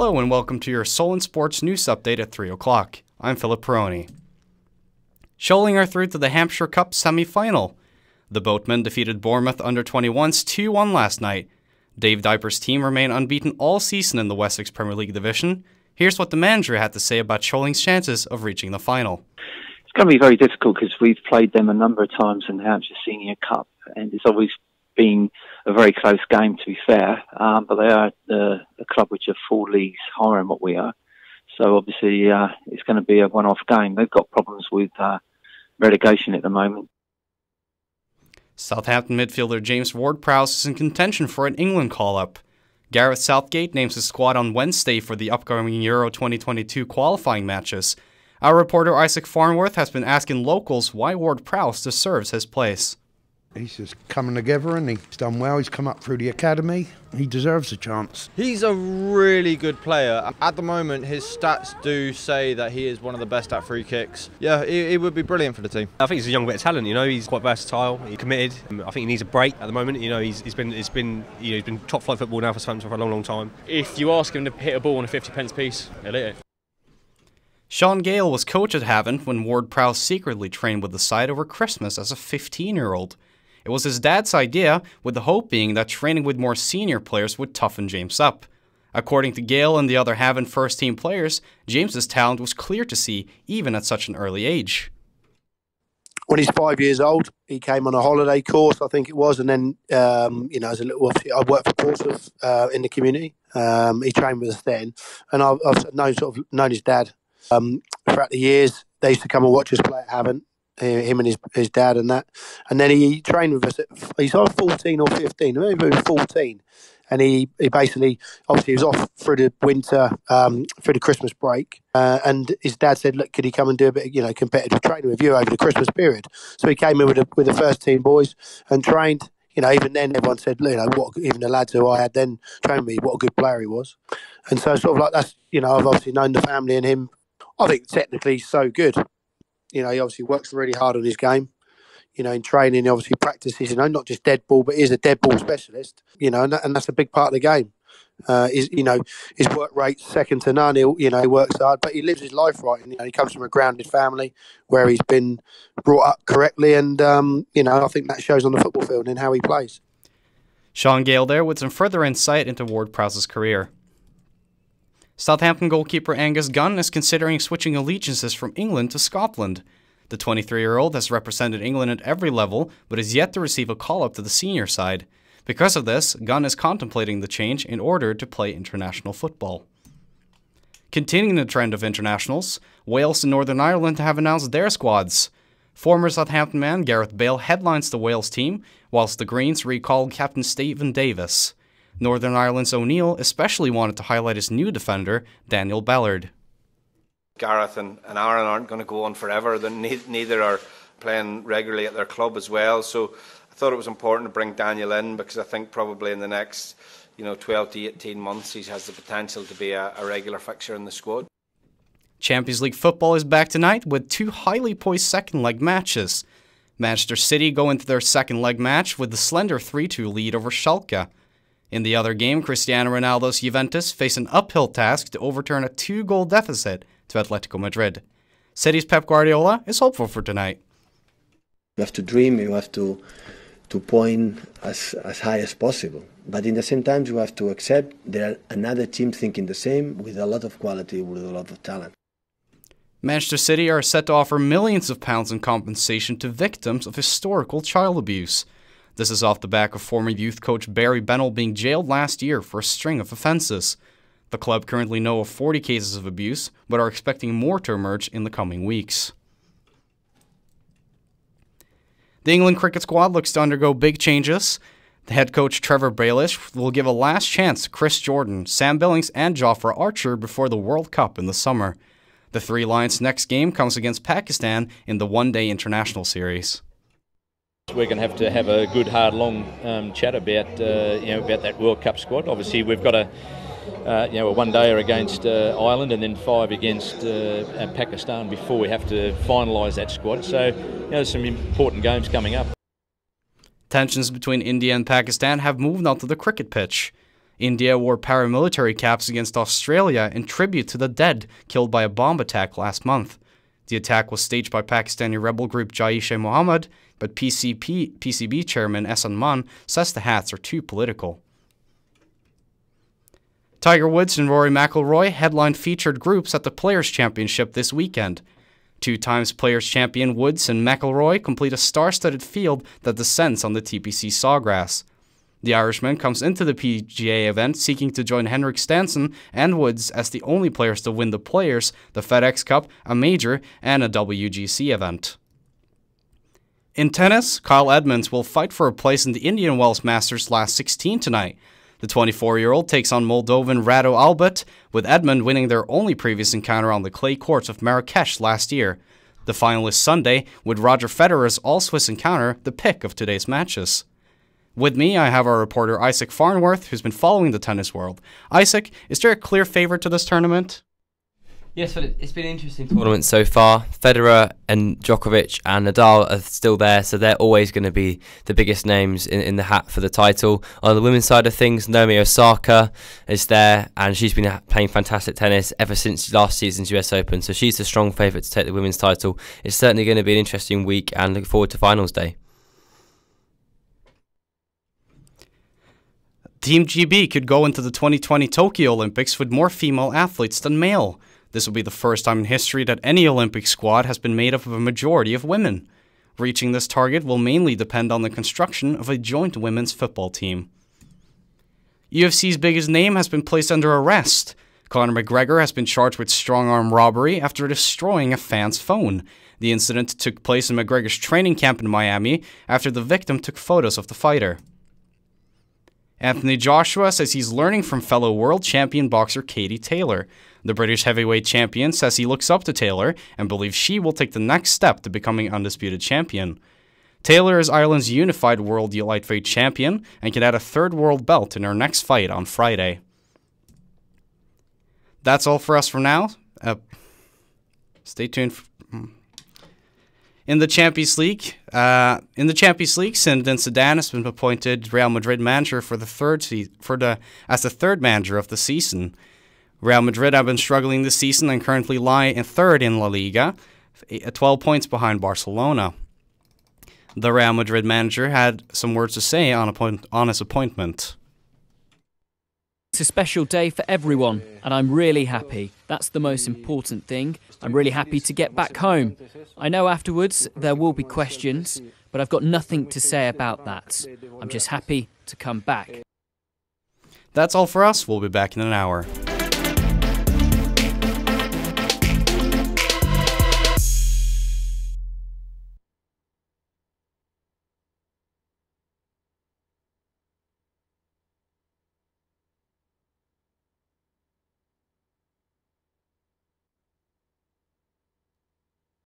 Hello and welcome to your Solent Sports News Update at 3 o'clock. I'm Philip Peroni. Shoaling are through to the Hampshire Cup semi-final. The Boatmen defeated Bournemouth under-21s 2-1 last night. Dave Diper's team remain unbeaten all season in the Wessex Premier League division. Here's what the manager had to say about Shoaling's chances of reaching the final. It's going to be very difficult because we've played them a number of times in the Hampshire Senior Cup, and it's always been a very close game, to be fair. But they are a club which are 4 leagues higher than what we are. So obviously it's going to be a one-off game. They've got problems with relegation at the moment. Southampton midfielder James Ward-Prowse is in contention for an England call-up. Gareth Southgate names his squad on Wednesday for the upcoming Euro 2022 qualifying matches. Our reporter Isaac Farnworth has been asking locals why Ward-Prowse deserves his place. He's just coming together and he's done well. He's come up through the academy. He deserves a chance. He's a really good player. At the moment, his stats do say that he is one of the best at free kicks. Yeah, he would be brilliant for the team. I think he's a young bit of talent. You know, he's quite versatile. He's committed. I think he needs a break at the moment. You know, he's been top flight football now for Southampton for a long time. If you ask him to hit a ball on a 50p piece, he'll hit it. Sean Gale was coach at Havant when Ward-Prowse secretly trained with the side over Christmas as a 15-year-old. It was his dad's idea, with the hope being that training with more senior players would toughen James up. According to Gale and the other Havant first-team players, James's talent was clear to see even at such an early age. When he's 5 years old, he came on a holiday course, I think it was, and then, as a little, obviously, I worked for Portsmouth in the community. He trained with us then, and I've known his dad throughout the years. They used to come and watch us play at Havant. Him and his dad and that. And then he trained with us he's on 14 or 15, maybe he was 14. And he basically, obviously he was off through the winter, through the Christmas break. And his dad said, look, could he come and do a bit of, competitive training with you over the Christmas period? So he came in with the first team boys and trained. Even then everyone said, even the lads who I had then trained me, what a good player he was. And so sort of like that's, I've obviously known the family and him. I think technically he's so good. He obviously works really hard on his game. In training, he obviously practices, not just dead ball, but he's a dead ball specialist, and that's a big part of the game. His work rate's second to none. He works hard, but he lives his life right. And, he comes from a grounded family where he's been brought up correctly. And, I think that shows on the football field and how he plays. Sean Gale there with some further insight into Ward-Prowse's career. Southampton goalkeeper Angus Gunn is considering switching allegiances from England to Scotland. The 23-year-old has represented England at every level, but is yet to receive a call-up to the senior side. Because of this, Gunn is contemplating the change in order to play international football. Continuing the trend of internationals, Wales and Northern Ireland have announced their squads. Former Southampton man Gareth Bale headlines the Wales team, whilst the Greens recall captain Stephen Davis. Northern Ireland's O'Neill especially wanted to highlight his new defender, Daniel Ballard. Gareth and Aaron aren't going to go on forever. Neither are playing regularly at their club as well. So I thought it was important to bring Daniel in because I think probably in the next 12 to 18 months he has the potential to be a regular fixture in the squad. Champions League football is back tonight with 2 highly poised second-leg matches. Manchester City go into their second-leg match with the slender 3-2 lead over Schalke. In the other game, Cristiano Ronaldo's Juventus face an uphill task to overturn a 2-goal deficit to Atletico Madrid. City's Pep Guardiola is hopeful for tonight. You have to dream, you have to point as high as possible. But in the same time, you have to accept there are another team thinking the same with a lot of quality, with a lot of talent. Manchester City are set to offer millions of pounds in compensation to victims of historical child abuse. This is off the back of former youth coach Barry Bennell being jailed last year for a string of offences. The club currently know of 40 cases of abuse, but are expecting more to emerge in the coming weeks. The England cricket squad looks to undergo big changes. The head coach Trevor Baelish will give a last chance to Chris Jordan, Sam Billings and Jofra Archer before the World Cup in the summer. The Three Lions' next game comes against Pakistan in the one-day international series. We're going to have a good, hard, long chat about about that World Cup squad. Obviously, we've got a one-dayer against Ireland and then 5 against Pakistan before we have to finalise that squad. So, there's some important games coming up. Tensions between India and Pakistan have moved onto the cricket pitch. India wore paramilitary caps against Australia in tribute to the dead killed by a bomb attack last month. The attack was staged by Pakistani rebel group Jaish-e-Mohammed, but PCB chairman Ehsan Mann says the hats are too political. Tiger Woods and Rory McIlroy headlined featured groups at the Players' Championship this weekend. 2 times Players' Champion Woods and McIlroy complete a star-studded field that descends on the TPC Sawgrass. The Irishman comes into the PGA event seeking to join Henrik Stenson and Woods as the only players to win the Players, the FedEx Cup, a major, and a WGC event. In tennis, Kyle Edmonds will fight for a place in the Indian Wells Masters Last 16 tonight. The 24-year-old takes on Moldovan Rado Albert, with Edmond winning their only previous encounter on the clay courts of Marrakesh last year. The final is Sunday, with Roger Federer's all-Swiss encounter the pick of today's matches. With me, I have our reporter Isaac Farnworth, who's been following the tennis world. Isaac, is there a clear favourite to this tournament? Yes, well, it's been an interesting tournament so far. Federer and Djokovic and Nadal are still there, so they're always going to be the biggest names in the hat for the title. On the women's side of things, Naomi Osaka is there, and she's been playing fantastic tennis ever since last season's US Open, so she's a strong favourite to take the women's title. It's certainly going to be an interesting week, and look forward to finals day. Team GB could go into the 2020 Tokyo Olympics with more female athletes than male. This will be the first time in history that any Olympic squad has been made up of a majority of women. Reaching this target will mainly depend on the construction of a joint women's football team. UFC's biggest name has been placed under arrest. Conor McGregor has been charged with strong-arm robbery after destroying a fan's phone. The incident took place in McGregor's training camp in Miami after the victim took photos of the fighter. Anthony Joshua says he's learning from fellow world champion boxer Katie Taylor. The British heavyweight champion says he looks up to Taylor and believes she will take the next step to becoming undisputed champion. Taylor is Ireland's unified world lightweight champion and can add a 3rd world belt in her next fight on Friday. That's all for us for now. Stay tuned. In the Champions League, Zinedine Zidane has been appointed Real Madrid manager as the 3rd manager of the season. Real Madrid have been struggling this season and currently lie in 3rd in La Liga, 12 points behind Barcelona. The Real Madrid manager had some words to say on his appointment. It's a special day for everyone, and I'm really happy. That's the most important thing. I'm really happy to get back home. I know afterwards there will be questions, but I've got nothing to say about that. I'm just happy to come back. That's all for us. We'll be back in an hour.